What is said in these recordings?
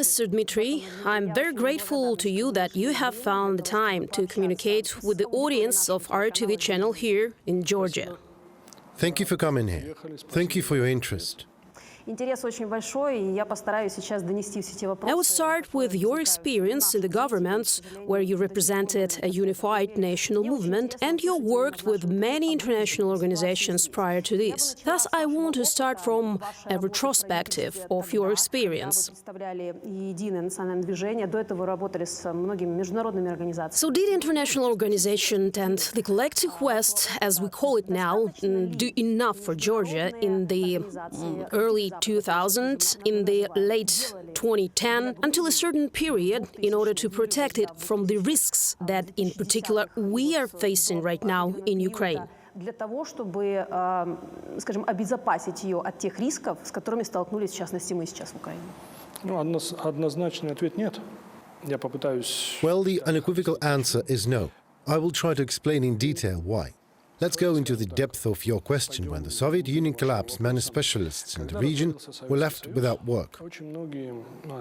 Mr. Dmitri. I'm very grateful to you that you have found the time to communicate with the audience of our TV channel here in Georgia. Thank you for coming here. Thank you for your interest. I will start with your experience in the government, where you represented a unified national movement and you worked with many international organizations prior to this. Thus, I want to start from a retrospective of your experience. So did international organizations and the collective West, as we call it now, do enough for Georgia in the early 2000, in the late 2010, until a certain period in order to protect it from the risks that, in particular, we are facing right now in Ukraine? Для того, чтобы, скажем, обезопасить ее от тех рисков, с которыми столкнулись, в частности, мы сейчас в Украине? Однозначный ответ нет. Я попытаюсь. Well, the unequivocal answer is no. I will try to explain in detail why. Let's go into the depth of your question. When the Soviet Union collapsed, many specialists in the region were left without work. Очень многие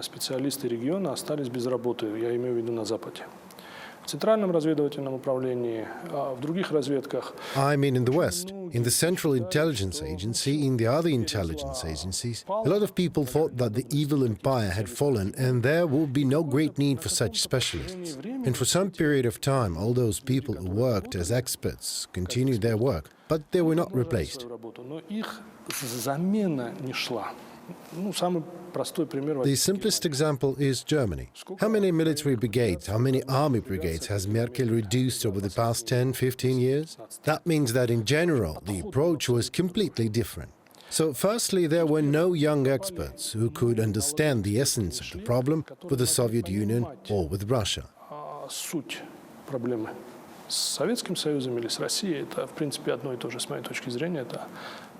специалисты региона остались без работы, я имею в виду на Западе. В Центральном разведывательном управлении, в других разведках. I mean in the West, in the Central Intelligence Agency, in the other intelligence agencies, a lot of people thought that the evil empire had fallen and there would be no great need for such specialists. And for some period of time, all those people who worked as experts continued their work, but they were not replaced. The simplest example is Germany. How many military brigades, how many army brigades has Merkel reduced over the past 10, 15 years? That means that in general, the approach was completely different. So firstly, there were no young experts who could understand the essence of the problem with the Soviet Union or with Russia. С Советским Союзом или с Россией, это, в принципе, одно и то же, с моей точки зрения, это...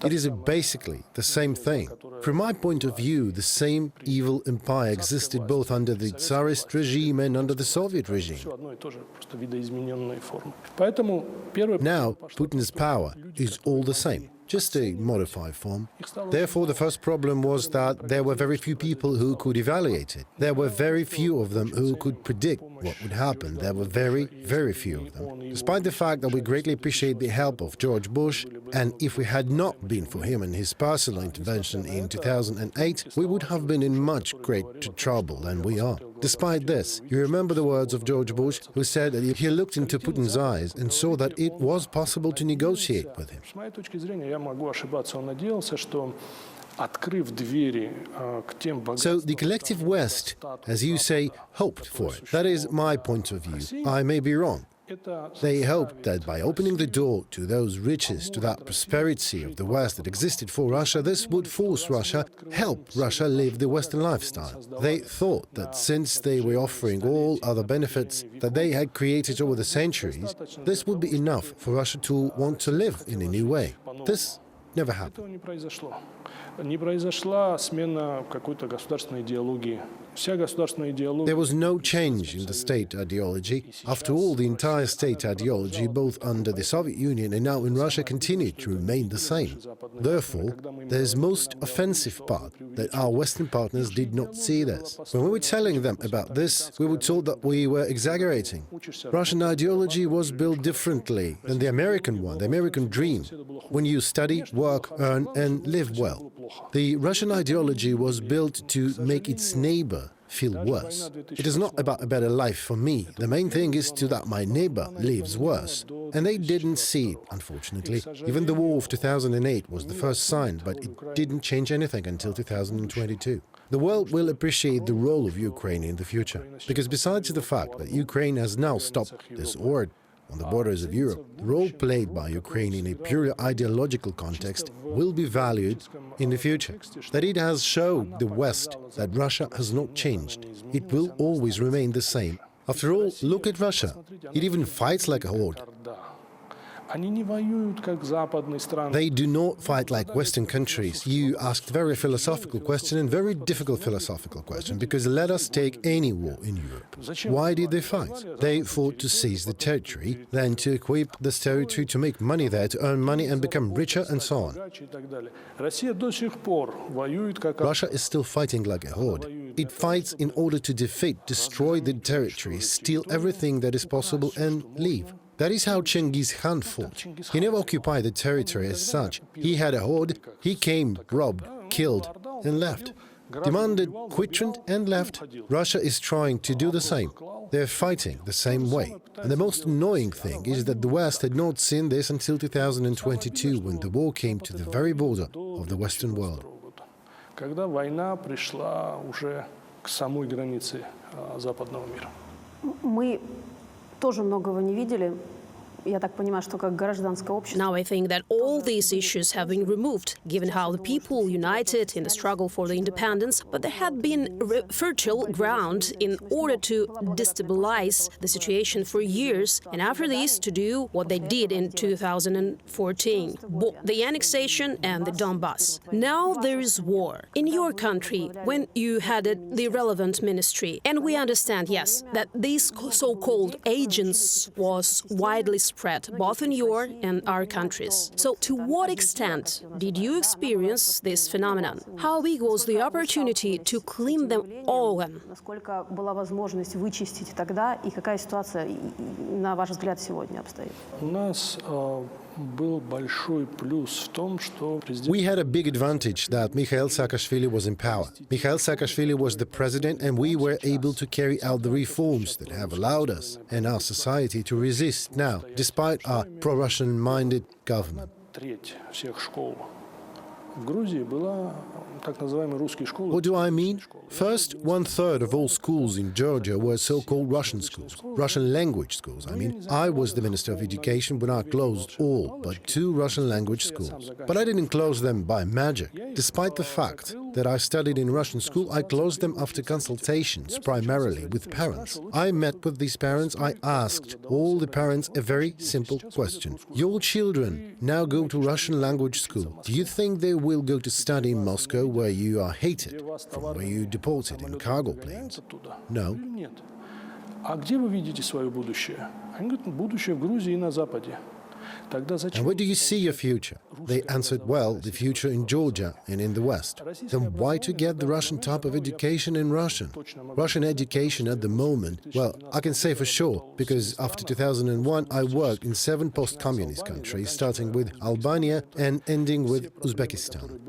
It is basically the same thing. From my point of view, the same evil empire existed both under the Tsarist regime and under the Soviet regime. Now, Putin's power is all the same, just a modified form. Therefore, the first problem was that there were very few people who could evaluate it. There were very few of them who could predict what would happen. There were very, very few of them. Despite the fact that we greatly appreciate the help of George Bush, and if we had not been for him and his personal intervention in 2008, we would have been in much greater trouble than we are. Despite this, you remember the words of George Bush, who said that he looked into Putin's eyes and saw that it was possible to negotiate with him. So the collective West, as you say, hoped for it. That is my point of view. I may be wrong. They hoped that by opening the door to those riches, to that prosperity of the West that existed for Russia, this would force Russia, help Russia live the Western lifestyle. They thought that since they were offering all other benefits that they had created over the centuries, this would be enough for Russia to want to live in a new way. This never happened. Не произошла смена какой-то государственной идеологии. Вся государственная идеология... There was no change in the state ideology. After all, the entire state ideology, both under the Soviet Union and now in Russia, continued to remain the same. Therefore, there's most offensive part that our Western partners did not see this. When we were telling them about this, we were told that we were exaggerating. Russian ideology was built differently than the American one, the American dream, when you study, work, earn and live well. The Russian ideology was built to make its neighbour feel worse. It is not about a better life for me. The main thing is that my neighbour lives worse. And they didn't see it, unfortunately. Even the war of 2008 was the first sign, but it didn't change anything until 2022. The world will appreciate the role of Ukraine in the future, because besides the fact that Ukraine has now stopped this horde on the borders of Europe, the role played by Ukraine in a purely ideological context will be valued in the future. That it has shown the West that Russia has not changed. It will always remain the same. After all, look at Russia. It even fights like a horde. Они не воюют, как западные страны. They do not fight like Western countries. You asked very philosophical question and very difficult philosophical question, because let us take any war in Europe. Why did they fight? They fought to seize the territory, then to equip this territory, to make money there, to earn money and become richer and so on. Россия до сих пор воюет как Russia is still fighting like a horde. It fights in order to defeat, destroy the territory, steal everything that is possible and leave. That is how Genghis Khan fought. He never occupied the territory as such. He had a horde, he came, robbed, killed and left. Demanded, quittance and left. Russia is trying to do the same. They're fighting the same way. And the most annoying thing is that the West had not seen this until 2022, when the war came to the very border of the Western world. Когда война пришла уже к самой границе западного мира. Мы тоже многого не видели. Я так понимаю, что как гражданское общество. Now I think that all these issues have been removed, given how the people united in the struggle for the independence, but there had been fertile ground in order to destabilize the situation for years, and after this to do what they did in 2014, the annexation and the Donbass. Now there is war. In your country, when you had the relevant ministry, and we understand, yes, that these so-called agents was widely spread both in your and our countries. So to what extent did you experience this phenomenon? How big was the opportunity to clean them all? Насколько была возможность вычистить тогда, и какая ситуация, на ваш взгляд, сегодня обстоит? У нас был большой плюс в том, что президент... We had a big advantage that Mikhail Saakashvili was in power. Mikhail Saakashvili was the president, and we were able to carry out the reforms that have allowed us and our society to resist now, despite our pro-Russian-minded government. Треть всех школ в Грузии была так называемые русские школы. What do I mean? First, 1/3 of all schools in Georgia were so-called Russian schools, Russian language schools. I was the Minister of Education when I closed all but 2 Russian language schools. But I didn't close them by magic. Despite the fact that I studied in Russian school, I closed them after consultations, primarily with parents. I met with these parents. I asked all the parents a very simple question. Your children now go to Russian language school. Do you think they will go to study in Moscow, where you are hated, from where you deported in cargo planes? No. А где вы видите свое будущее? Они говорят, будущее в Грузии и на Западе. And where do you see your future? They answered, well, the future in Georgia and in the West. Then why to get the Russian type of education in Russian? Russian education at the moment, well, I can say for sure, because after 2001 I worked in 7 post-communist countries, starting with Albania and ending with Uzbekistan.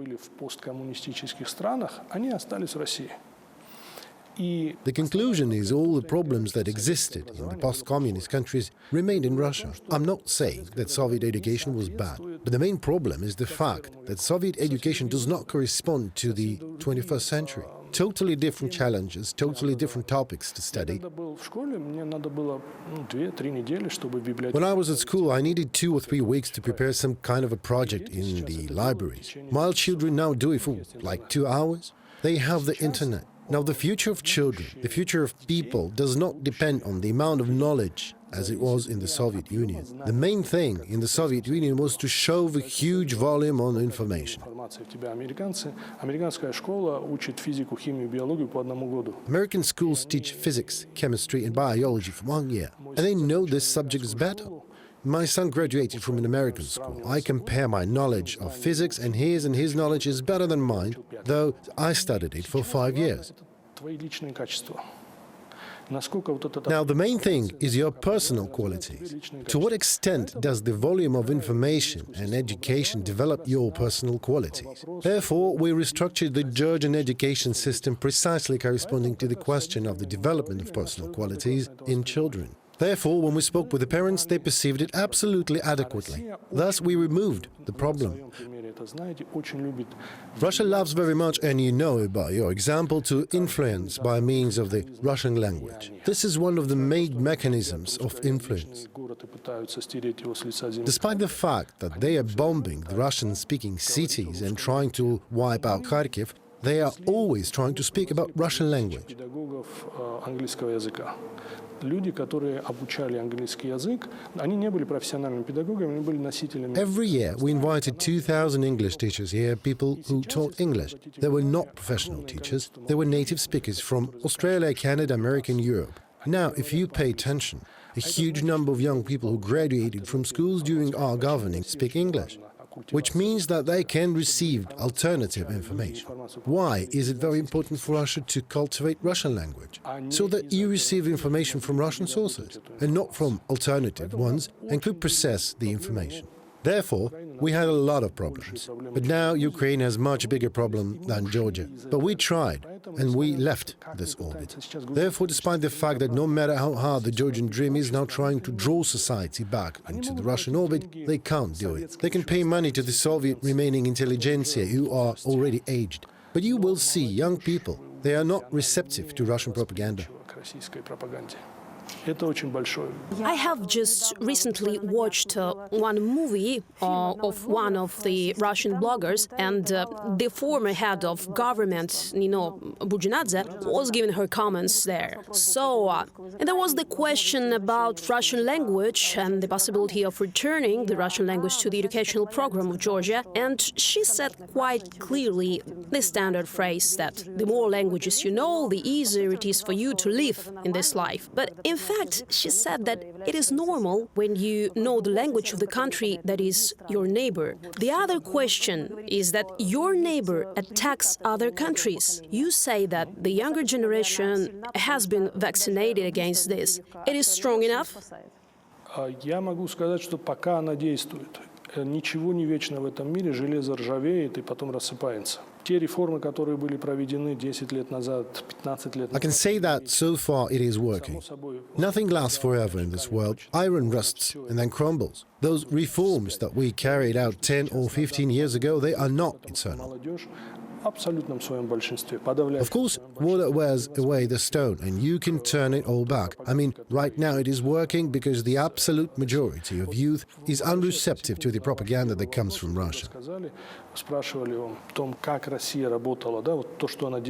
The conclusion is all the problems that existed in the post-communist countries remained in Russia. I'm not saying that Soviet education was bad, but the main problem is the fact that Soviet education does not correspond to the 21st century. Totally different challenges, totally different topics to study. When I was at school, I needed 2 or 3 weeks to prepare some kind of a project in the libraries. While children now do it for like 2 hours, they have the internet. Now, the future of children, the future of people, does not depend on the amount of knowledge as it was in the Soviet Union. The main thing in the Soviet Union was to show the huge volume on information. American schools teach physics, chemistry and biology for 1 year, and they know this subject is better. My son graduated from an American school. I compare my knowledge of physics and his knowledge is better than mine, though I studied it for 5 years. Now, the main thing is your personal qualities. To what extent does the volume of information and education develop your personal qualities? Therefore, we restructured the Georgian education system precisely corresponding to the question of the development of personal qualities in children. Therefore, when we spoke with the parents, they perceived it absolutely adequately. Thus, we removed the problem. Russia loves very much, and you know by your example, to influence by means of the Russian language. This is one of the main mechanisms of influence. Despite the fact that they are bombing the Russian-speaking cities and trying to wipe out Kharkiv, they are always trying to speak about Russian language. люди, которые обучали английский язык, они не были профессиональными педагогами, они были носителями. Every year we invited 2,000 English teachers here, people who taught English. They were not professional teachers, they were native speakers from Australia, Canada, America and Europe. Now, if you pay attention, a huge number of young people who graduated from schools during our governing speak English, which means that they can receive alternative information. Why is it very important for Russia to cultivate Russian language? So that you receive information from Russian sources and not from alternative ones and could process the information. Therefore, we had a lot of problems. But now Ukraine has much bigger problem than Georgia. But we tried, and we left this orbit. Therefore, despite the fact that no matter how hard the Georgian Dream is now trying to draw society back into the Russian orbit, they can't do it. They can pay money to the Soviet remaining intelligentsia who are already aged. But you will see young people, they are not receptive to Russian propaganda. I have just recently watched one movie of one of the Russian bloggers, and the former head of government, Nino Budzinadze, was giving her comments there. So, and there was the question about Russian language and the possibility of returning the Russian language to the educational program of Georgia, and she said quite clearly the standard phrase that the more languages you know, the easier it is for you to live in this life. But in fact, she said that it is normal when you know the language of the country that is your neighbor. The other question is that your neighbor attacks other countries. You say that the younger generation has been vaccinated against this. It is strong enough? Я могу сказать, что пока она действует. Ничего не вечно в этом мире, железо ржавеет и потом рассыпается. Те реформы, которые были проведены 10 лет назад, 15 лет назад. I can say that so far it is working. Nothing lasts forever in this world. Iron rusts and then crumbles. Those reforms that we carried out 10 or 15 years ago, they are not eternal. Of course, water wears away the stone, and you can turn it all back. I mean, right now it is working because the absolute majority of youth is unreceptive to the propaganda that comes from Russia.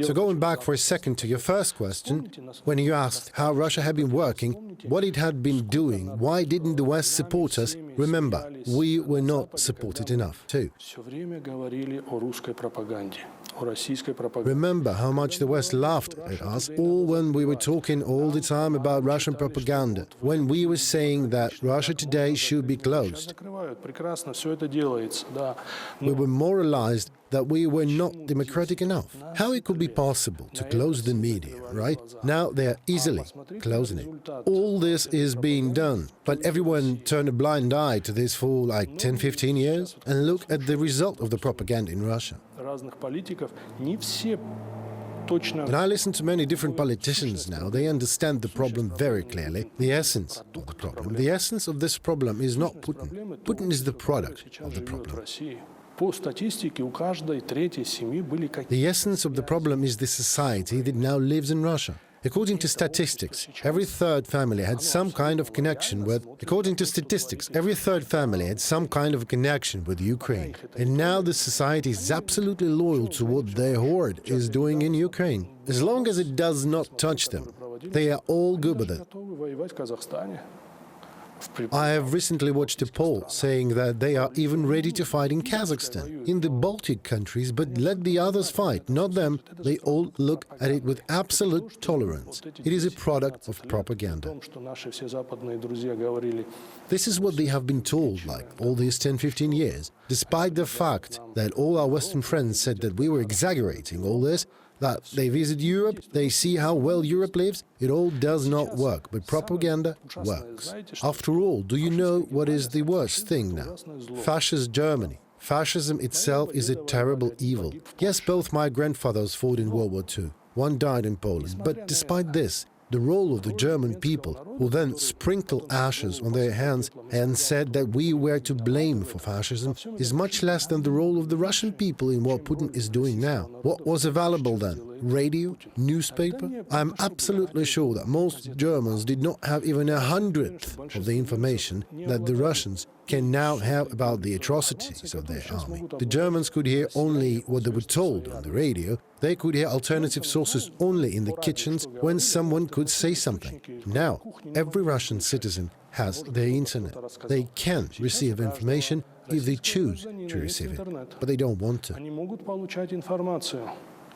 So going back for a second to your first question, when you asked how Russia had been working, what it had been doing, why didn't the West support us, remember, we were not supported enough too. Remember how much the West laughed at us, all when we were talking all the time about Russian propaganda, when we were saying that Russia today should be closed. We were moralized that we were not democratic enough. How it could be possible to close the media, right? Now they are easily closing it. All this is being done, but everyone turned a blind eye to this for like 10-15 years, and look at the result of the propaganda in Russia. When I listen to many different politicians now, they understand the problem very clearly, the essence of the problem. The essence of this problem is not Putin. Putin is the product of the problem. The essence of the problem is the society that now lives in Russia. According to statistics, every third family had some kind of connection with Ukraine. And now the society is absolutely loyal to what their horde is doing in Ukraine. As long as it does not touch them, they are all good with it. I have recently watched a poll saying that they are even ready to fight in Kazakhstan, in the Baltic countries, but let the others fight, not them. They all look at it with absolute tolerance. It is a product of propaganda. This is what they have been told, like, all these 10-15 years. Despite the fact that all our Western friends said that we were exaggerating all this, that they visit Europe, they see how well Europe lives, it all does not work, but propaganda works. After all, do you know what is the worst thing now? Fascist Germany. Fascism itself is a terrible evil. Yes, both my grandfathers fought in World War II. One died in Poland, but despite this, the role of the German people, who then sprinkled ashes on their hands and said that we were to blame for fascism, is much less than the role of the Russian people in what Putin is doing now. What was available then? Radio? Newspaper? I'm absolutely sure that most Germans did not have even 1/100th of the information that the Russians can now hear about the atrocities of their army. The Germans could hear only what they were told on the radio. They could hear alternative sources only in the kitchens when someone could say something. Now, every Russian citizen has their internet. They can receive information if they choose to receive it, but they don't want to. Они могут получать информацию,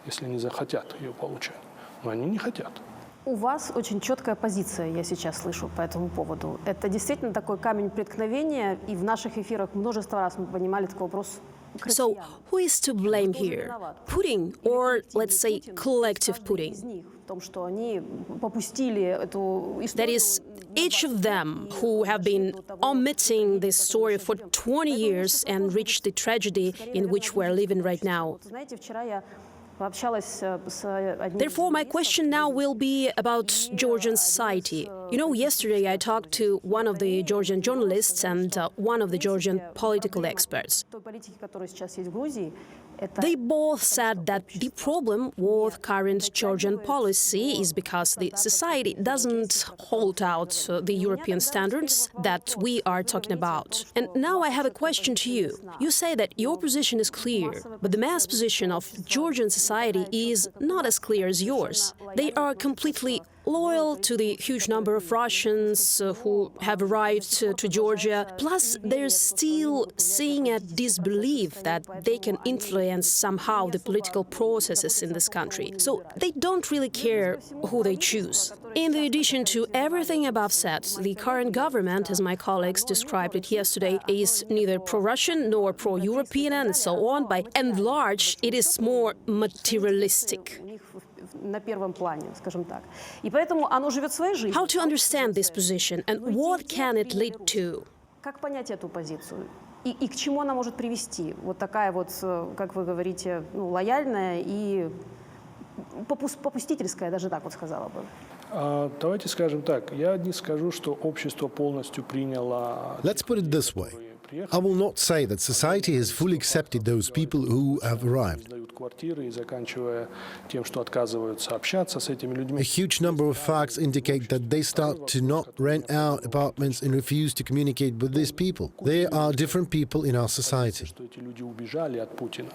если они захотят ее получать, но они не хотят. У вас очень четкая позиция, я сейчас слышу по этому поводу. Это действительно такой камень преткновения, и в наших эфирах множество раз мы поднимали такой вопрос. So, who is to blame here? Putin, or let's say collective Putin? В том, что они попустили эту That is, each of them who have been omitting this story for 20 years and reached the tragedy in which we're living right now. Знаете, вчера я пообщалась с одним... Therefore, my question now will be about Georgian society. You know, yesterday I talked to one of the Georgian journalists and one of the Georgian political experts. той политики, которая сейчас есть в Грузии, это They both said that the problem with current Georgian policy is because the society doesn't hold out the European standards that we are talking about. And now I have a question to you. You say that your position is clear, but the mass position of Georgian society is not as clear as yours. They are completely loyal to the huge number of Russians who have arrived to Georgia. Plus, they're still seeing a disbelief that they can influence somehow the political processes in this country. So they don't really care who they choose. In addition to everything above said, the current government, as my colleagues described it yesterday, is neither pro-Russian nor pro-European and so on. By and large, it is more materialistic. у них на первом плане, скажем так. И поэтому оно живет своей жизнью. How to understand this position and what can it lead to? Как понять эту позицию? И к чему она может привести? Вот такая вот, как вы говорите, ну, лояльная и попустительская, даже так вот сказала бы. Давайте скажем так, я не скажу, что общество полностью приняло... Let's put it this way. I will not say that society has fully accepted those people who have arrived. Сдают квартиры и заканчивая тем, что отказываются общаться с этими A людьми. huge number of facts indicate that they start to not rent out apartments and refuse to communicate with these people. There are different people in our society. Что эти люди убежали от Путина.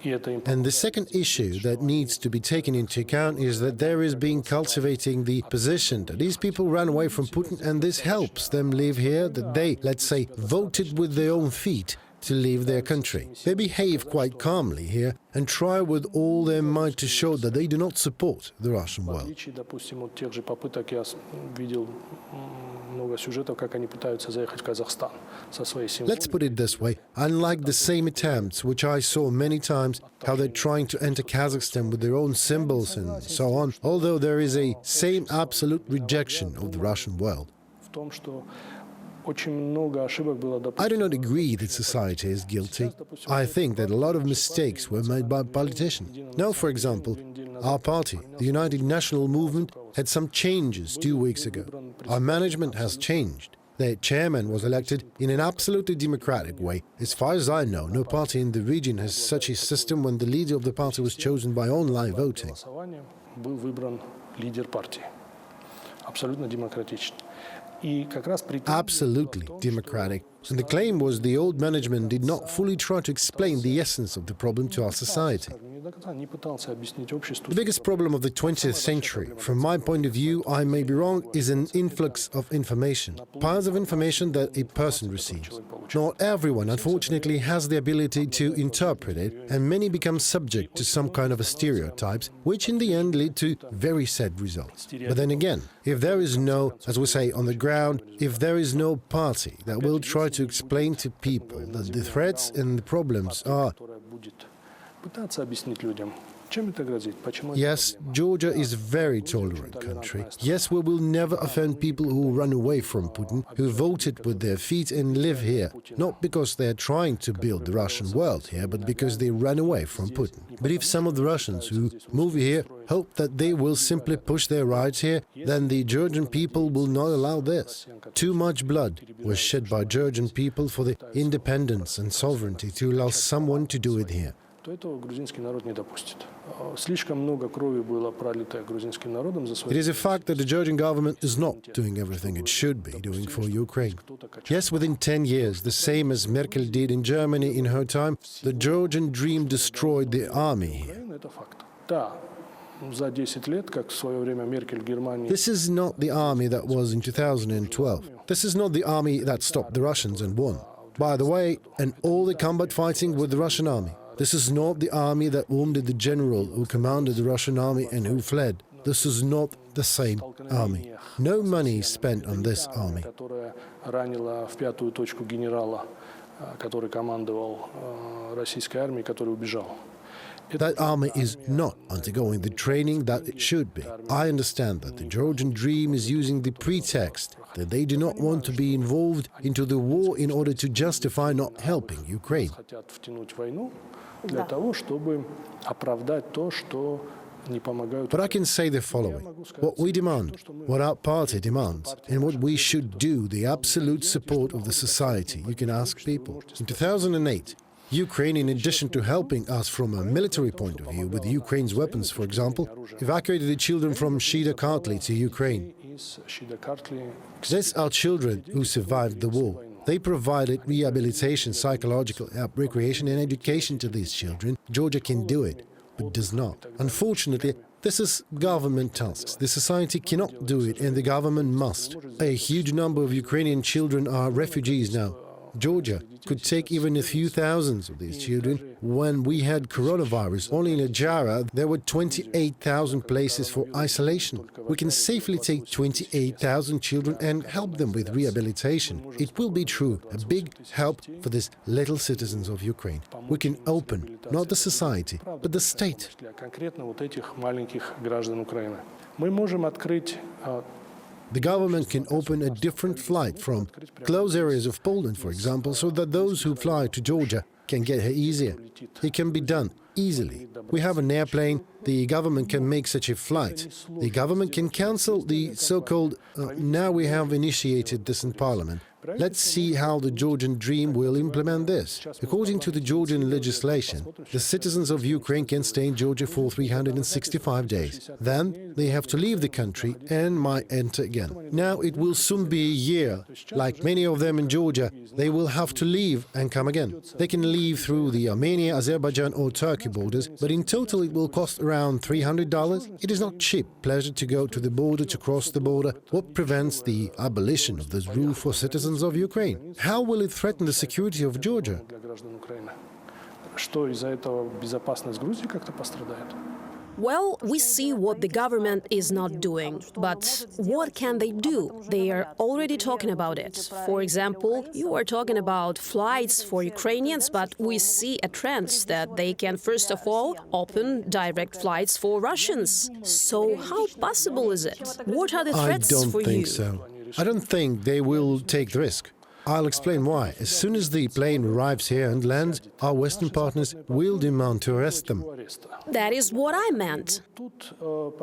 И это им And the second issue that needs to be taken into account is that there is being cultivating the position that these people ran away from Putin and this helps them live here, that they, let's say, voted with their own feet to leave their country. They behave quite calmly here and try with all their might to show that they do not support the Russian В world. отличие, допустим, от тех же попыток, я видел много сюжетов, как они пытаются заехать в Казахстан со своей семьей. Let's put it this way, unlike the same attempts which I saw many times, how they're trying to enter Kazakhstan with their own symbols and so on, although there is a same absolute rejection of the Russian world. В том, что очень много ошибок было допущено. I do not agree that society is guilty. I think that a lot of mistakes were made by politicians. Now, for example, our party, the United National Movement, had some changes 2 weeks ago. Our management has changed. Their chairman was elected in an absolutely democratic way. As far as I know, no party in the region has such a system when the leader of the party was chosen by online voting. Голосованием был выбран лидер партии. Абсолютно демократично. И как раз претензии Absolutely democratic. And the claim was the old management did not fully try to explain the essence of the problem to our society. не пытался объяснить обществу. The biggest problem of the 20th century, from my point of view, I may be wrong, is an influx of information. Piles of information that a person receives. Not everyone, unfortunately, has the ability to interpret it, and many become subject to some kind of stereotypes, which in the end lead to very sad results. But then again, if there is no, as we say, on the ground, if there is no party that will try to explain to people that the threats and the problems are... которая будет пытаться объяснить людям, чем это грозит, почему. Yes, Georgia is a very tolerant country. Yes, we will never offend people who run away from Putin, who voted with their feet and live here, not because they are trying to build the Russian world here, but because they ran away from Putin. But if some of the Russians who move here hope that they will simply push their rights here, then the Georgian people will not allow this. Too much blood was shed by Georgian people for the independence and sovereignty to allow someone to do it here. то этого грузинский народ не допустит. Слишком много крови было пролито грузинским народом за свои... It is a fact that the Georgian government is not doing everything it should be doing for Ukraine. Yes, within 10 years, the same as Merkel did in Germany in her time, the Georgian Dream destroyed the army here. Это факт. Да, за 10 лет, как в свое время Меркель Германии... This is not the army that was in 2012. This is not the army that stopped the Russians and won. By the way, and all the combat fighting with the Russian army. This is not the army that wounded the general who commanded the Russian army and who fled. This is not the same army. No money is spent on this army. Которая ранила в пятую точку генерала, который командовал российской армией, который убежал. That army is not undergoing the training that it should be. I understand that the Georgian Dream is using the pretext that they do not want to be involved into the war in order to justify not helping Ukraine. Хотят втянуть войну для того, чтобы оправдать то, что не помогают. But I can say the following. What we demand, what our party demands, and what we should do, the absolute support of the society, you can ask people. In 2008, Ukraine, in addition to helping us from a military point of view with Ukraine's weapons, for example, evacuated the children from Shida-Kartli to Ukraine. These are children who survived the war. They provided rehabilitation, psychological help, recreation and education to these children. Georgia can do it, but does not. Unfortunately, this is government tasks. The society cannot do it, and the government must. A huge number of Ukrainian children are refugees now. Georgia could take even a few thousands of these children. When we had coronavirus, only in Ajara there were 28,000 places for isolation. We can safely take 28,000 children and help them with rehabilitation. It will be true, a big help for these little citizens of Ukraine. We can open not the society, but the state. Конкретно вот этих маленьких граждан Украины. Мы можем открыть The government can open a different flight from close areas of Poland, for example, so that those who fly to Georgia can get here easier. It can be done easily. We have an airplane, the government can make such a flight. The government can cancel the so-called... now we have initiated this in Parliament. Let's see how the Georgian Dream will implement this. According to the Georgian legislation, the citizens of Ukraine can stay in Georgia for 365 days. Then they have to leave the country and might enter again. Now it will soon be a year. Like many of them in Georgia, they will have to leave and come again. They can leave through the Armenia, Azerbaijan or Turkey borders, but in total it will cost around $300. It is not cheap pleasure to go to the border, to cross the border. What prevents the abolition of this rule for citizens of Ukraine? How will it threaten the security of Georgia? Что из-за этого безопасность Грузии как-то пострадает? Well, we see what the government is not doing, but what can they do? They are already talking about it. For example, you are talking about flights for Ukrainians, but we see a trend that they can first of all open direct flights for Russians. So how possible is it? What are the threats for you? I don't think so. I don't think they will take the risk. I'll explain why. As soon as the plane arrives here and lands, our Western partners will demand to arrest them. That is what I meant. You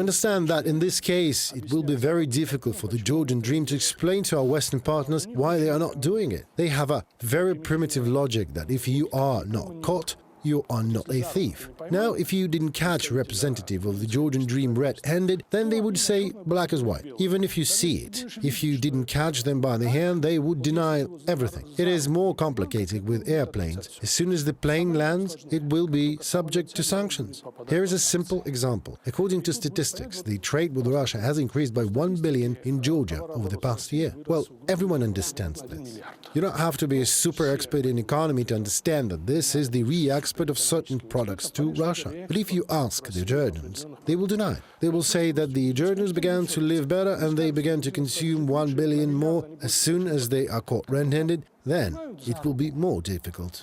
understand that in this case, it will be very difficult for the Georgian Dream to explain to our Western partners why they are not doing it. They have a very primitive logic that if you are not caught, you are not a thief. Now, if you didn't catch a representative of the Georgian Dream red-handed, then they would say black as white, even if you see it. If you didn't catch them by the hand, they would deny everything. It is more complicated with airplanes. As soon as the plane lands, it will be subject to sanctions. Here is a simple example. According to statistics, the trade with Russia has increased by 1 billion in Georgia over the past year. Well, everyone understands this. You don't have to be a super expert in economy to understand that this is the re-export of certain products to Russia. But if you ask the Georgians, they will deny. They will say that the Georgians began to live better and they began to consume 1 billion more. As soon as they are caught red-handed, then it will be more difficult.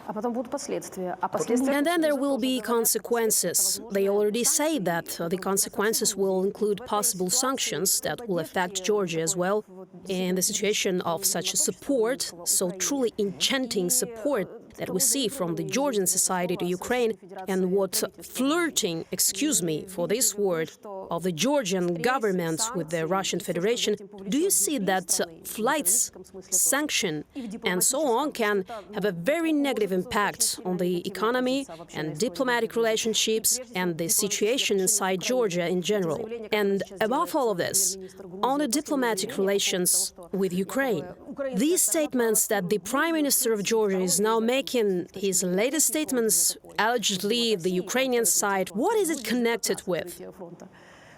And then there will be consequences. They already say that the consequences will include possible sanctions that will affect Georgia as well. In the situation of such support, so truly enchanting support, that we see from the Georgian society to Ukraine and what flirting, excuse me for this word, of the Georgian government with the Russian Federation, do you see that flights, sanction, and so on can have a very negative impact on the economy and diplomatic relationships and the situation inside Georgia in general? And above all of this, on the diplomatic relations with Ukraine. These statements that the Prime Minister of Georgia is now making, his latest statements, allegedly the Ukrainian side, what is it connected with?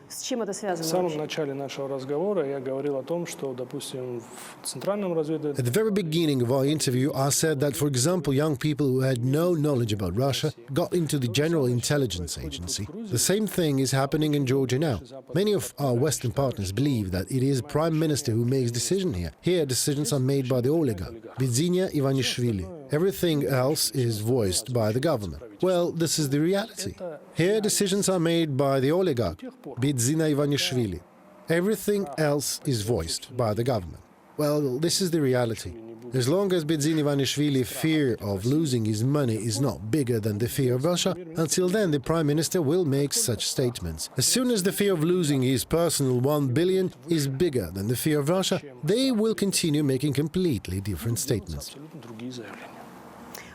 С чем это связано? В самом начале нашего разговора я говорил о том, что, допустим, в Центральном разведывательном... At the very beginning of our interview, I said that, for example, young people who had no knowledge about Russia got into the General Intelligence Agency. The same thing is happening in Georgia now. Many of our Western partners believe that it is Prime Minister who makes decisions here. Here, decisions are made by the oligarch, Bidzina Ivanishvili. Everything else is voiced by the government. Well, this is the reality. Here, decisions are made by the oligarch, Bidzina Ivanishvili. Everything else is voiced by the government. Well, this is the reality. As long as Bidzina Ivanishvili's fear of losing his money is not bigger than the fear of Russia, until then the Prime Minister will make such statements. As soon as the fear of losing his personal 1 billion is bigger than the fear of Russia, they will continue making completely different statements.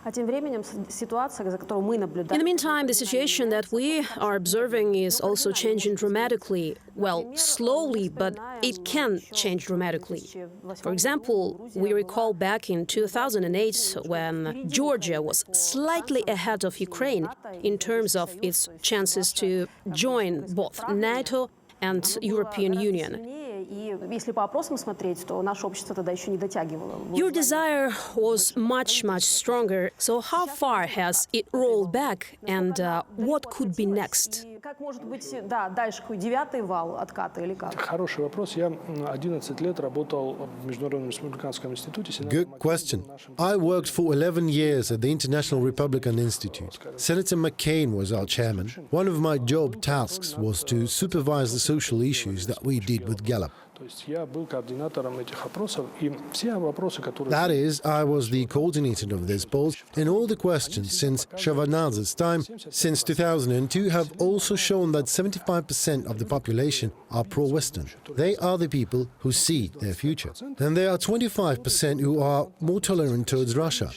А тем временем ситуация, за которую мы наблюдаем... In the meantime, the situation that we are observing is also changing dramatically. Well, slowly, but it can change dramatically. For example, we recall back in 2008 when Georgia was slightly ahead of Ukraine in terms of its chances to join both NATO and European Union. Если по опросам смотреть, то наше общество тогда еще не дотягивало. Your desire was much stronger. So how far has it rolled back, and what could be next? Как может быть, да, дальше какой 9-й вал отката или как? Хороший вопрос. Я 11 лет работал в Международном республиканском институте. Good question. I worked for 11 years at the International Republican Institute. Senator McCain was our chairman. One of my job tasks was to supervise the social issues that we did with Gallup. That is, I was the coordinator of these polls, and all the questions since Shevardnadze's time, since 2002, have also shown that 75% of the population are pro-Western. They are the people who see their future. And there are 25% who are more tolerant towards Russia.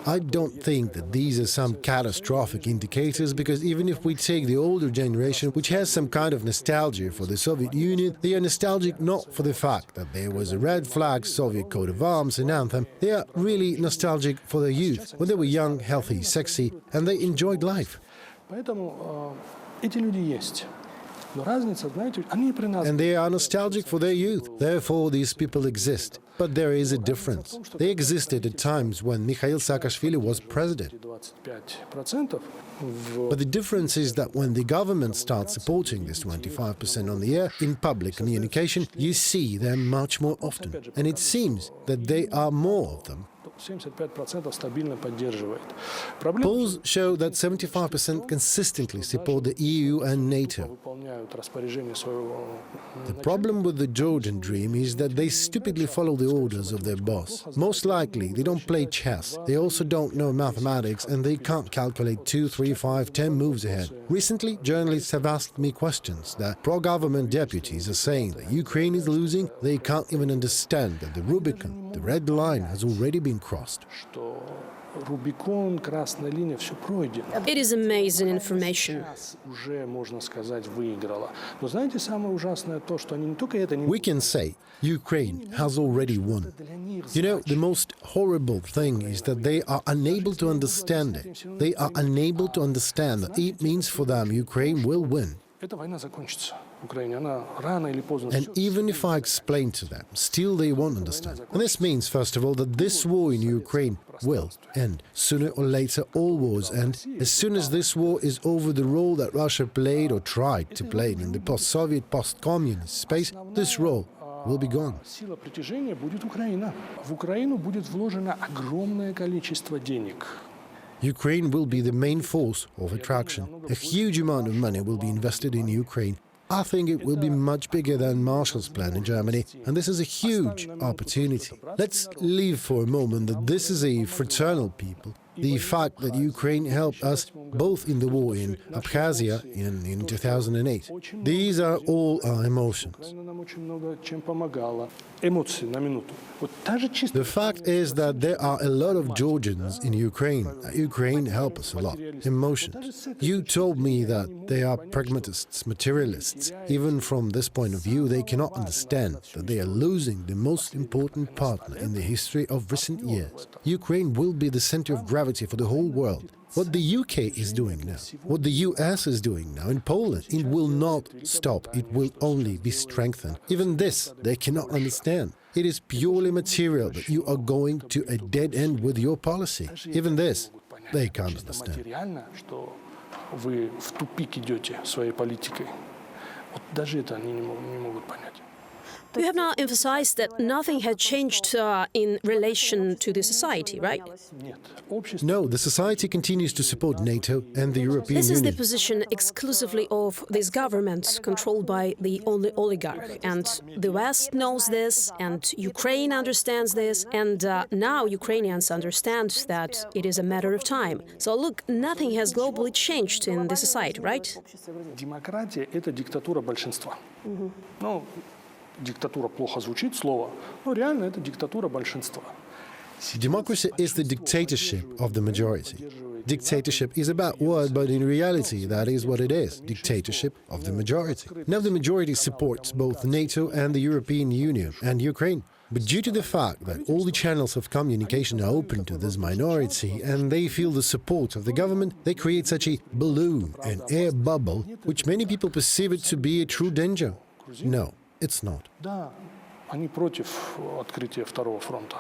I don't think that these are some catastrophic indicators, because even if we take the older generation, which has some kind of nostalgia for the Soviet Union, they are nostalgic not for the fact that there was a red flag, Soviet coat of arms and anthem. They are really nostalgic for their youth, when they were young, healthy, sexy, and they enjoyed life. And they are nostalgic for their youth. Therefore, these people exist. But there is a difference. They existed at times when Mikhail Saakashvili was president. But the difference is that when the government starts supporting this 25% on the air, in public communication, you see them much more often. And it seems that there are more of them. Polls show that 75% consistently support the EU and NATO. The problem with the Georgian Dream is that they stupidly follow the orders of their boss. Most likely, they don't play chess, they also don't know mathematics, and they can't calculate 2, 3, 5, 10 moves ahead. Recently, journalists have asked me questions that pro-government deputies are saying that Ukraine is losing. They can't even understand that the Rubicon, the red line, has already been crossed. It is amazing information. We can say Ukraine has already won. You know, the most horrible thing is that they are unable to understand it. They are unable to understand that it means for them Ukraine will win. And even if I explain to them, still they won't understand. And this means, first of all, that this war in Ukraine will end. Sooner or later, all wars end. As soon as this war is over, the role that Russia played or tried to play in the post-Soviet, post-communist space, this role will be gone. Ukraine will be the main force of attraction. A huge amount of money will be invested in Ukraine. I think it will be much bigger than Marshall's Plan in Germany, and this is a huge opportunity. Let's leave for a moment that this is a fraternal people. The fact that Ukraine helped us both in the war in Abkhazia in 2008. These are all our emotions. The fact is that there are a lot of Georgians in Ukraine. Ukraine helped us a lot. Emotions. You told me that they are pragmatists, materialists. Even from this point of view, they cannot understand that they are losing the most important partner in the history of recent years. Ukraine will be the center of gravity for the whole world. What the UK is doing now, what the US is doing now in Poland, it will not stop. It will only be strengthened. Even this, they cannot understand. It is purely material that you are going to a dead end with your policy. Even this, they can't understand. You have now emphasized that nothing had changed in relation to the society, right? No, the society continues to support NATO and the European This Union. is the position exclusively of this government, controlled by the only oligarch. And the West knows this, and Ukraine understands this, and now Ukrainians understand that it is a matter of time. So look, nothing has globally changed in the society, right? Демократия – это диктатура большинства. Ну, диктатура плохо звучит слово, но реально это диктатура большинства. Democracy is the dictatorship of the majority. Dictatorship is a bad word, but in reality, that is what it is, dictatorship of the majority. Now the majority supports both NATO and the European Union and Ukraine. But due to the fact that all the channels of communication are open to this minority and they feel the support of the government, they create such a balloon, an air bubble, which many people perceive it to be a true danger. No, it's not. Да, они против открытия второго фронта.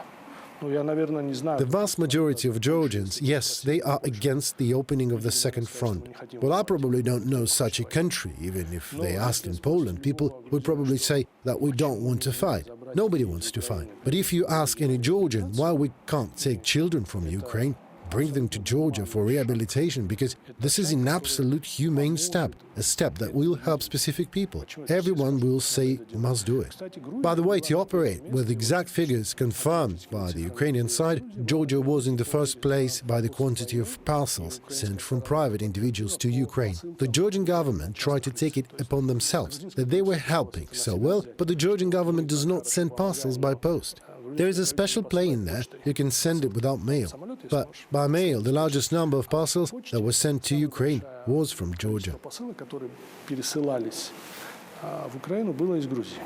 Ну, я, наверное, не знаю. The vast majority of Georgians, yes, they are against the opening of the second front. Well, I probably don't know such a country. Even if they asked in Poland, people would probably say that we don't want to fight. Nobody wants to fight. But if you ask any Georgian why we can't take children from Ukraine, bring them to Georgia for rehabilitation, because this is an absolute humane step, a step that will help specific people. Everyone will say we must do it. By the way, to operate with exact figures confirmed by the Ukrainian side, Georgia was in the first place by the quantity of parcels sent from private individuals to Ukraine. The Georgian government tried to take it upon themselves that they were helping so well, but the Georgian government does not send parcels by post. There is a special plane there, you can send it without mail. But by mail, the largest number of parcels that were sent to Ukraine was from Georgia. Посылы, которые пересылались в Украину, было из Грузии.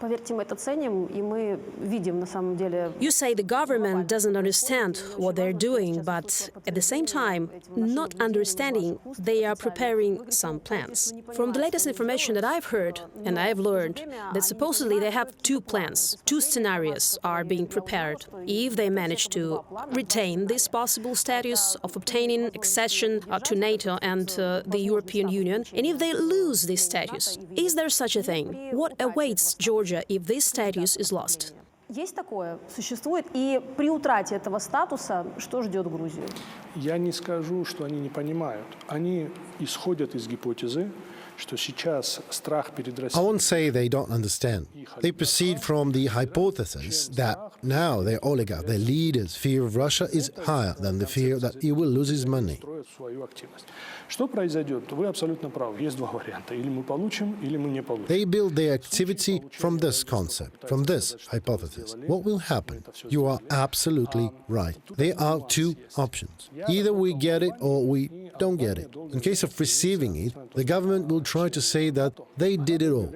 Поверьте, мы это ценим, и мы видим на самом деле. You say the government doesn't understand what they're doing, but at the same time, not understanding, they are preparing some plans. From the latest information that I've heard, and I've learned, that supposedly they have two plans, two scenarios are being prepared. If they manage to retain this possible status of obtaining accession to NATO and the European Union, and if they lose this status, is there such a thing? What awaits Georgia if this status is lost? Есть такое, существует, и при утрате этого статуса что ждет Грузию? Я не скажу, что они не понимают. Они исходят из гипотезы, что сейчас страх перед I Россией. won't say they don't understand. They proceed from the hypothesis that now their oligarch, their leaders' fear of Russia is higher than the fear that he will lose his money. Строят свою активность. Что произойдет? Вы абсолютно правы. Есть два варианта. Или мы получим, или мы не получим. They build their activity from this concept, from this hypothesis. What will happen? You are absolutely right. There are two options. Either we get it or we don't get it. In case of receiving it, the government will try to say that they did it all.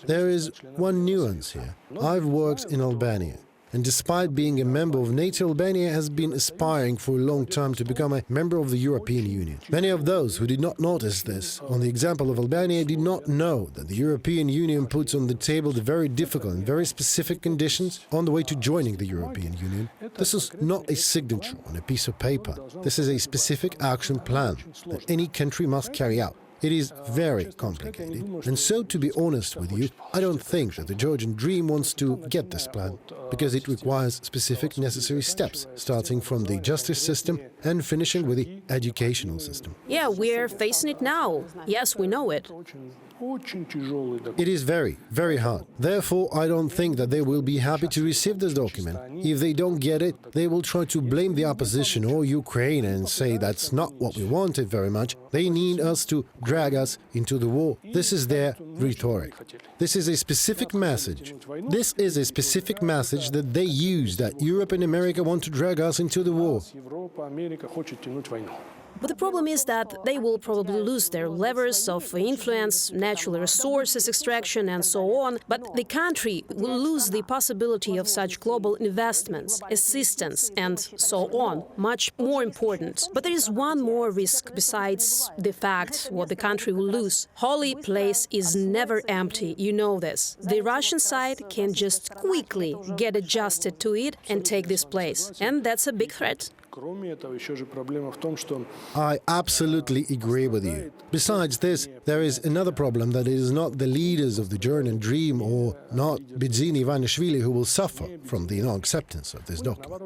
There is one nuance here. I've worked in Albania. And despite being a member of NATO, Albania has been aspiring for a long time to become a member of the European Union. Many of those who did not notice this, on the example of Albania, did not know that the European Union puts on the table the very difficult and very specific conditions on the way to joining the European Union. This is not a signature on a piece of paper. This is a specific action plan that any country must carry out. It is very complicated. And so, to be honest with you, I don't think that the Georgian Dream wants to get this plan, because it requires specific necessary steps, starting from the justice system and finishing with the educational system. Yeah, we're facing it now. Yes, we know it. It is very, very hard. Therefore, I don't think that they will be happy to receive this document. If they don't get it, they will try to blame the opposition or Ukraine and say that's not what we wanted very much. They need us to drag us into the war. This is their rhetoric. This is a specific message. This is a specific message that they use, that Europe and America want to drag us into the war. But the problem is that they will probably lose their levers of influence, natural resources extraction and so on, but the country will lose the possibility of such global investments, assistance and so on, much more important. But there is one more risk besides the fact what the country will lose. Holy place is never empty, you know this. The Russian side can just quickly get adjusted to it and take this place, and that's a big threat. I absolutely agree with you. Besides this, there is another problem, that it is not the leaders of the Georgian Dream or not Bidzini Ivanishvili who will suffer from the non-acceptance of this document.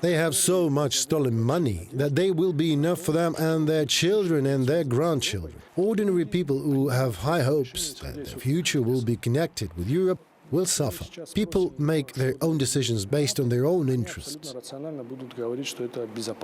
They have so much stolen money that they will be enough for them and their children and their grandchildren. Ordinary people who have high hopes that their future will be connected with Europe will suffer. People make their own decisions based on their own interests.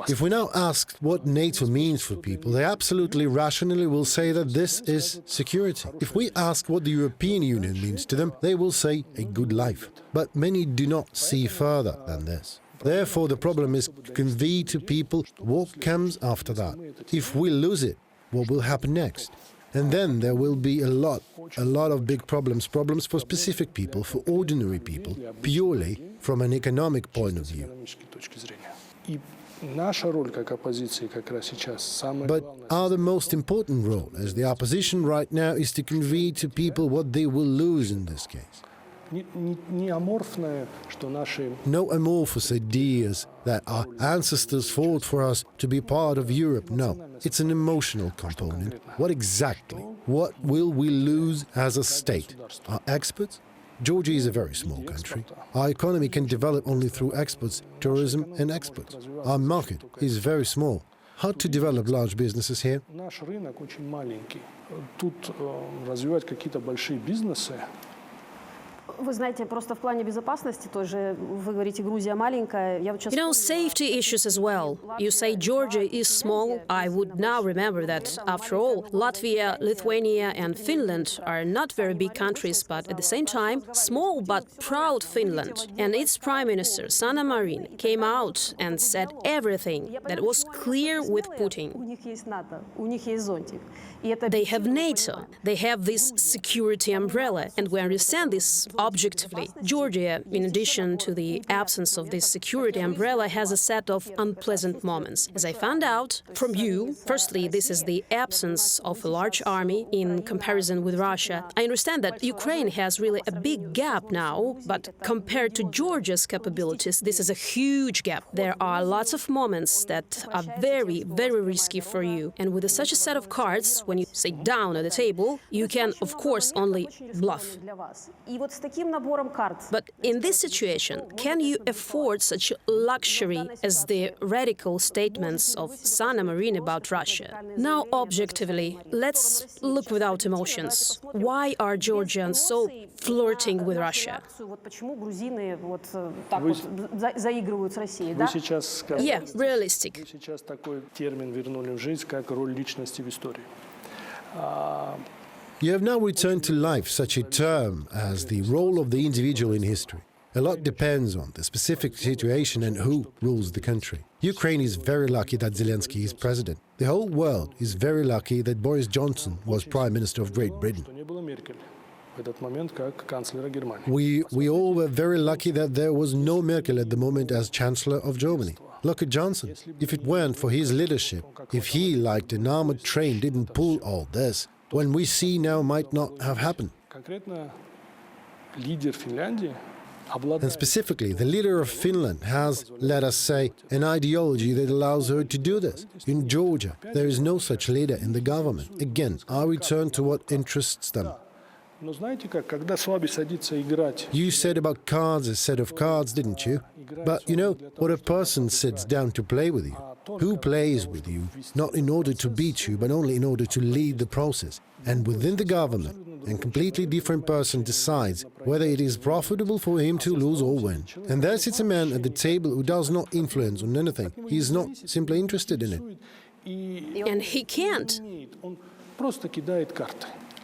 If we now ask what NATO means for people, they absolutely rationally will say that this is security. If we ask what the European Union means to them, they will say a good life. But many do not see further than this. Therefore, the problem is to convey to people what comes after that. If we lose it, what will happen next? And then there will be a lot of big problems for specific people, for ordinary people, purely from an economic point of view. But our most important role as the opposition right now is to convey to people what they will lose in this case. No amorphous ideas that our ancestors fought for us to be part of Europe, no. It's an emotional component. What exactly? What will we lose as a state? Our exports? Georgia is a very small country. Our economy can develop only through exports, tourism and exports. Our market is very small. Hard to develop large businesses here. Вы знаете, просто в плане безопасности тоже, вы говорите, Грузия маленькая. You know, safety issues as well. You say Georgia is small. I would now remember that, after all, Latvia, Lithuania and Finland are not very big countries, but at the same time, small but proud Finland. And its Prime Minister, Sanna Marin, came out and said everything that was clear with Putin. They have NATO, they have this security umbrella, and we understand this objectively. Georgia, in addition to the absence of this security umbrella, has a set of unpleasant moments. As I found out from you, firstly, this is the absence of a large army in comparison with Russia. I understand that Ukraine has really a big gap now, but compared to Georgia's capabilities, this is a huge gap. There are lots of moments that are very, very risky for you. And with such a set of cards, when you sit down at the table, you can, of course, only bluff. But in this situation, can you afford such luxury as the radical statements of Sanna Marin about Russia? Now, objectively, let's look without emotions. Why are Georgians so flirting with Russia? Yeah, realistic. You have now returned to life such a term as the role of the individual in history. A lot depends on the specific situation and who rules the country. Ukraine is very lucky that Zelensky is president. The whole world is very lucky that Boris Johnson was Prime Minister of Great Britain. We all were very lucky that there was no Merkel at the moment as Chancellor of Germany. Look at Johnson. If it weren't for his leadership, if he, like an armored train, didn't pull all this, what we see now might not have happened. And specifically, the leader of Finland has, let us say, an ideology that allows her to do this. In Georgia, there is no such leader in the government. Again, I return to what interests them. You said about cards, a set of cards, didn't you? But you know, what a person sits down to play with you. Who plays with you, not in order to beat you, but only in order to lead the process. And within the government, a completely different person decides whether it is profitable for him to lose or win. And there sits a man at the table who does not influence on anything. He is not simply interested in it. And he can't.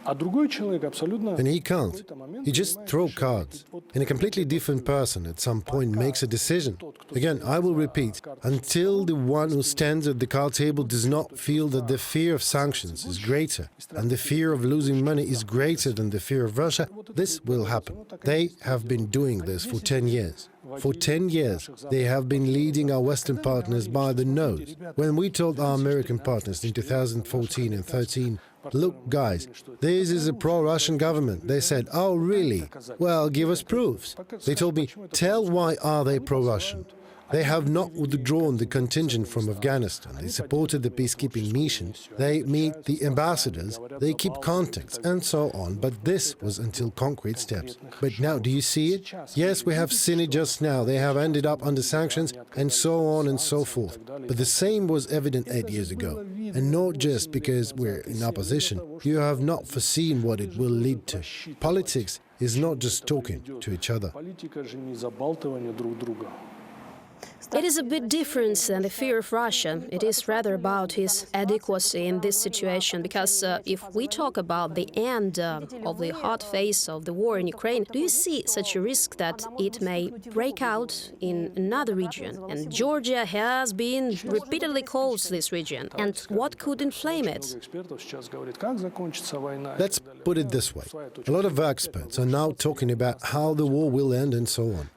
And he can't. He just throws cards. And a completely different person at some point makes a decision. Again, I will repeat, until the one who stands at the card table does not feel that the fear of sanctions is greater and the fear of losing money is greater than the fear of Russia, this will happen. They have been doing this for 10 years. For 10 years, they have been leading our Western partners by the nose. When we told our American partners in 2014 and 13, look, guys, this is a pro-Russian government, they said, oh, really? Well, give us proofs. They told me, tell why are they pro-Russian? They have not withdrawn the contingent from Afghanistan. They supported the peacekeeping mission. They meet the ambassadors. They keep contacts and so on. But this was until concrete steps. But now, do you see it? Yes, we have seen it just now. They have ended up under sanctions and so on and so forth. But the same was evident 8 years ago. And not just because we're in opposition. You have not foreseen what it will lead to. Politics is not just talking to each other. It is a bit different than the fear of Russia. It is rather about his adequacy in this situation, because if we talk about the end of the hot phase of the war in Ukraine, do you see such a risk that it may break out in another region? And Georgia has been repeatedly called this region. And what could inflame it? Let's put it this way. A lot of experts are now talking about how the war will end and so on.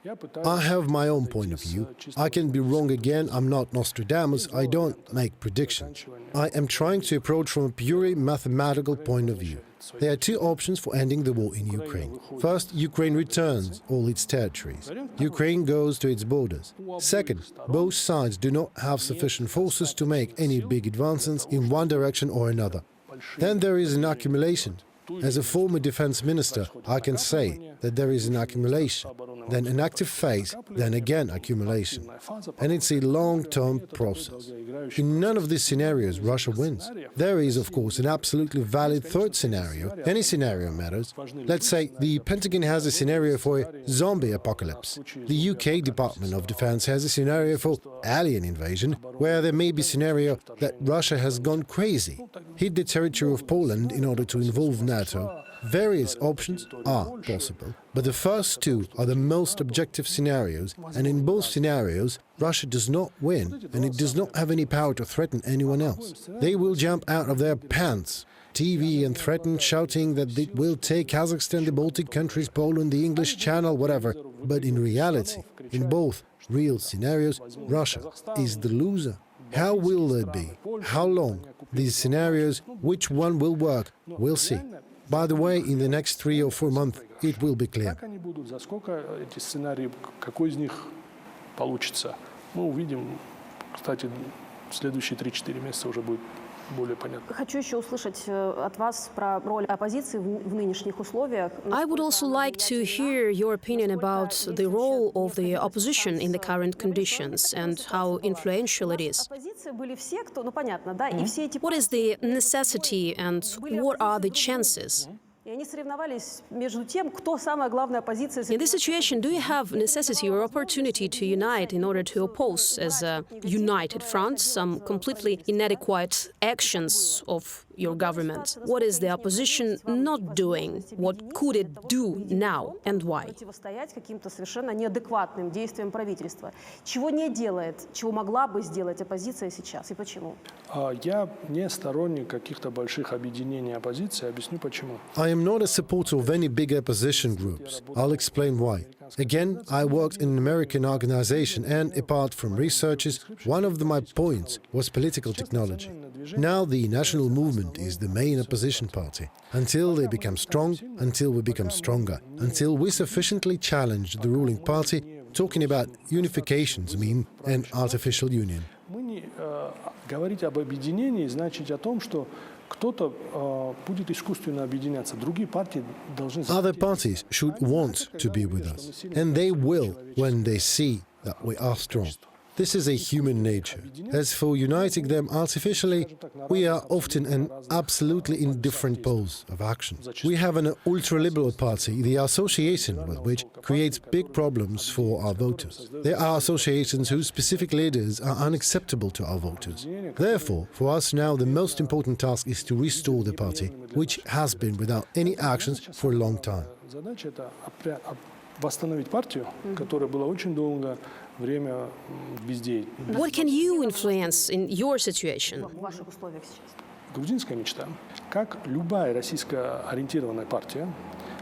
I have my own point of view. I can be wrong again, I'm not Nostradamus, I don't make predictions. I am trying to approach from a purely mathematical point of view. There are two options for ending the war in Ukraine. First, Ukraine returns all its territories. Ukraine goes to its borders. Second, both sides do not have sufficient forces to make any big advances in one direction or another. Then there is an accumulation. As a former defense minister, I can say that there is an accumulation, then an active phase, then again accumulation. And it's a long-term process. In none of these scenarios, Russia wins. There is, of course, an absolutely valid third scenario. Any scenario matters. Let's say the Pentagon has a scenario for a zombie apocalypse. The UK Department of Defense has a scenario for alien invasion, where there may be a scenario that Russia has gone crazy, hit the territory of Poland in order to involve NATO. Various options are possible, but the first two are the most objective scenarios, and in both scenarios, Russia does not win, and it does not have any power to threaten anyone else. They will jump out of their pants, TV, and threaten, shouting that it will take Kazakhstan, the Baltic countries, Poland, the English Channel, whatever. But in reality, in both real scenarios, Russia is the loser. How will it be? How long? These scenarios, which one will work? We'll see. By the way, in the next 3 or 4 months, it will be clear. Хочу еще услышать от вас про роль оппозиции в нынешних условиях. I would also like to hear your opinion about the role of the opposition in the current conditions and how influential it is. Оппозиция были все, кто, ну понятно, да, и все эти... What is the necessity and what are the chances? И они соревновались между тем, кто самая главная оппозиция. In this situation, do you have necessity or opportunity to unite in order to oppose, as a united front, some completely inadequate actions of your government? What is the opposition not doing? What could it do now and why? Противостоять каким-то совершенно неадекватным действиям правительства. Чего не делает, чего могла бы сделать оппозиция сейчас и почему? Я не сторонник каких-то больших объединений оппозиции. Объясню почему. I am not a supporter of any big opposition groups. I'll explain why. Again, I worked in an American organization and, apart from researches, one of my points was political technology. Now the national movement is the main opposition party. Until they become strong, until we become stronger, until we sufficiently challenge the ruling party, talking about unifications mean an artificial union. Говорить об объединении значит о том, что кто-то будет искусственно объединяться. Другие партии должны... Other parties should want to be with us, and they will when they see that we are strong. This is a human nature. As for uniting them artificially, we are often an absolutely indifferent poles of action. We have an ultra-liberal party, the association with which creates big problems for our voters. There are associations whose specific leaders are unacceptable to our voters. Therefore, for us now the most important task is to restore the party, which has been without any actions for a long time. Задача это восстановить партию, которая была очень долго время бездеятельности. What can you influence in your situation? В ваших условиях сейчас. Грузинская мечта, как любая российско-ориентированная партия,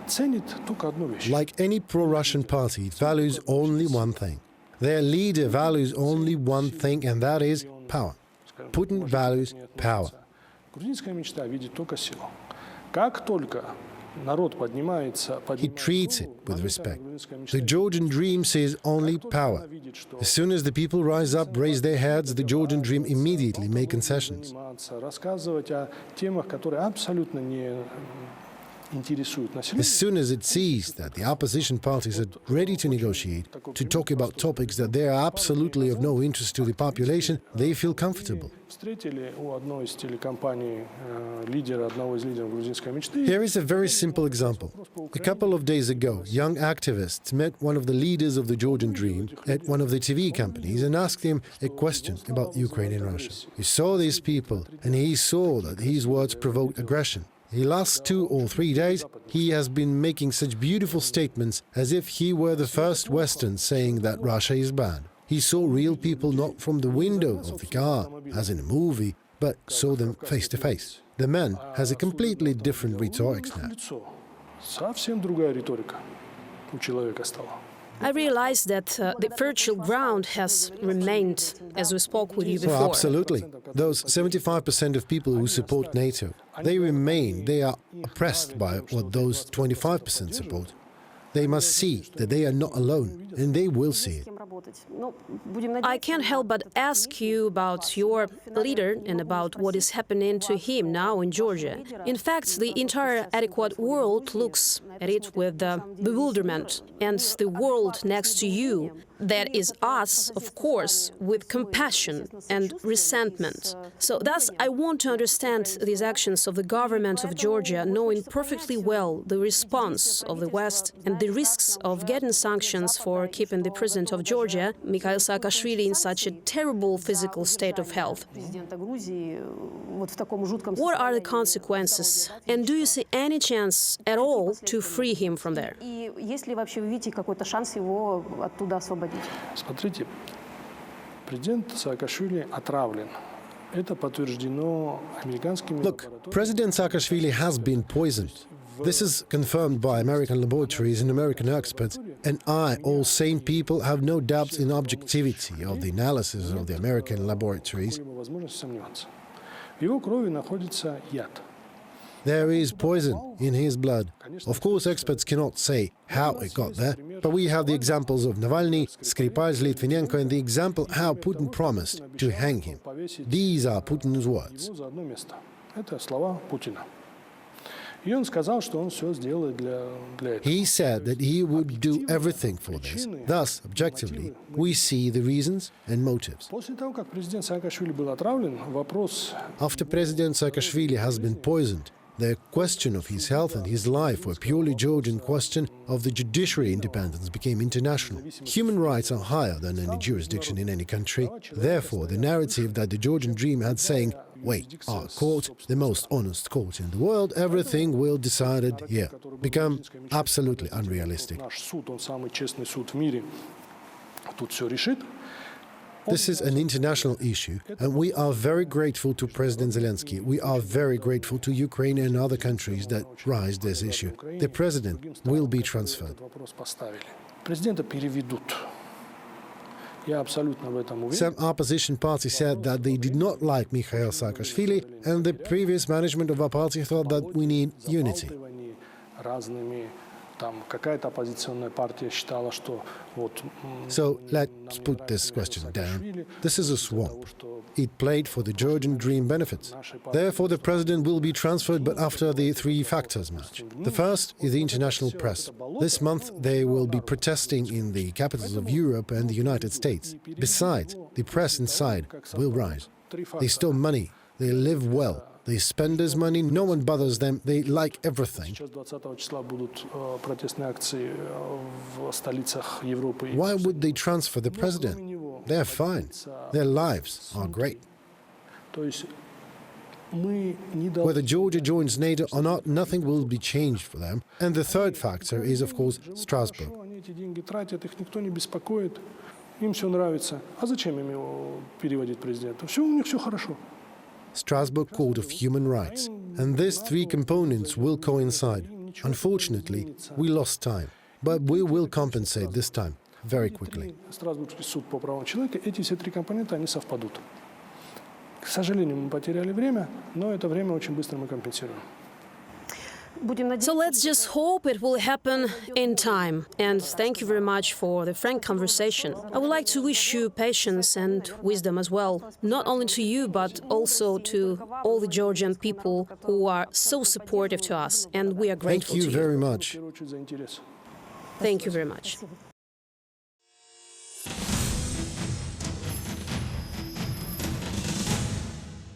ценит только одну вещь. Like any pro-Russian party, it values only one thing. Their leader values only one thing, and that is power. Putin values power. Грузинская мечта видит только силу. Как только народ поднимается, He treats it with respect. The Georgian Dream says only power. As soon as the people rise up, raise their heads, the Georgian Dream immediately make concessions. рассказывать о темах, которые абсолютно не интересуют население. As soon as it sees that the opposition parties are ready to negotiate, to talk about topics that they are absolutely of no interest to the population, they feel comfortable. Встретили у одной из телекомпаний лидера одного из лидеров грузинской мечты. Here is a very simple example. A couple of days ago, young activists met one of the leaders of the Georgian Dream at one of the TV companies and asked him a question about Ukraine and Russia. He saw these people and he saw that his words provoked aggression. The last 2 or 3 days, he has been making such beautiful statements as if he were the first Western saying that Russia is bad. He saw real people not from the window of the car, as in a movie, but saw them face to face. The man has a completely different rhetorics now. Совсем другая риторика у человека стала. I realized that the fertile ground has remained, as we spoke with you before. Well, absolutely. Those 75% of people who support NATO, they remain, they are oppressed by what those 25% support. They must see that they are not alone, and they will see it. I can't help but ask you about your leader and about what is happening to him now in Georgia. In fact, the entire adequate world looks at it with bewilderment, and the world next to you, that is us, of course, with compassion and resentment. So thus, I want to understand these actions of the government of Georgia, knowing perfectly well the response of the West and the risks of getting sanctions for keeping the president of Georgia, Mikhail Saakashvili, in such a terrible physical state of health. What are the consequences? And do you see any chance at all to free him from there? Смотрите, президент Саакашвили отравлен. Это подтверждено американскими Look, President Saakashvili has been poisoned. This is confirmed by American laboratories and American experts, and all sane people, have no doubts in objectivity of the analysis of the American laboratories. В его крови находится яд. There is poison in his blood. Of course, experts cannot say how it got there, but we have the examples of Navalny, Skripal, Litvinenko, and the example how Putin promised to hang him. These are Putin's words. Это слова Путина. И он сказал, что он все сделает для этого. He said that he would do everything for this. Thus, objectively, we see the reasons and motives. После того, как президент Саакашвили был отравлен, вопрос After President Saakashvili has been poisoned, the question of his health and his life, a purely Georgian question of the judiciary independence, became international. Human rights are higher than any jurisdiction in any country. Therefore, the narrative that the Georgian Dream had saying, wait, our court, the most honest court in the world, everything will decided here, become absolutely unrealistic. наш суд, он самый честный суд в мире, тут все решит. This is an international issue, and we are very grateful to President Zelensky. We are very grateful to Ukraine and other countries that raised this issue. The president will be transferred. Вопрос поставили. Президента переведут. Я абсолютно в этом уверен. Some opposition parties said that they did not like Mikhail Saakashvili, and the previous management of our party thought that we need unity. Разными, там какая-то оппозиционная партия считала, что вот. So let's put this question down. This is a swamp. It played for the Georgian Dream benefits. Therefore, the president will be transferred, but after the three factors match. The first is the international press. This month, they will be protesting in the capitals of Europe and the United States. Besides, the press inside will rise. They store money. They live well. They spend this money, no one bothers them, they like everything. Why would they transfer the president? They're fine. Their lives are great. Whether Georgia joins NATO or not, nothing will be changed for them. And the third factor is, of course, Strasbourg. Им все нравится. А зачем им его переводить президента? Все, у них все хорошо. Strasbourg Court of Human Rights. And these three components will coincide. Unfortunately, we lost time, but we will compensate this time very quickly. Страсбургский суд по правам человека, эти все три компонента, они совпадут. К сожалению, мы потеряли время, но это время очень быстро мы компенсируем. So let's just hope it will happen in time. And thank you very much for the frank conversation. I would like to wish you patience and wisdom as well, not only to you, but also to all the Georgian people who are so supportive to us, and we are grateful to you. Thank you very much. Thank you very much.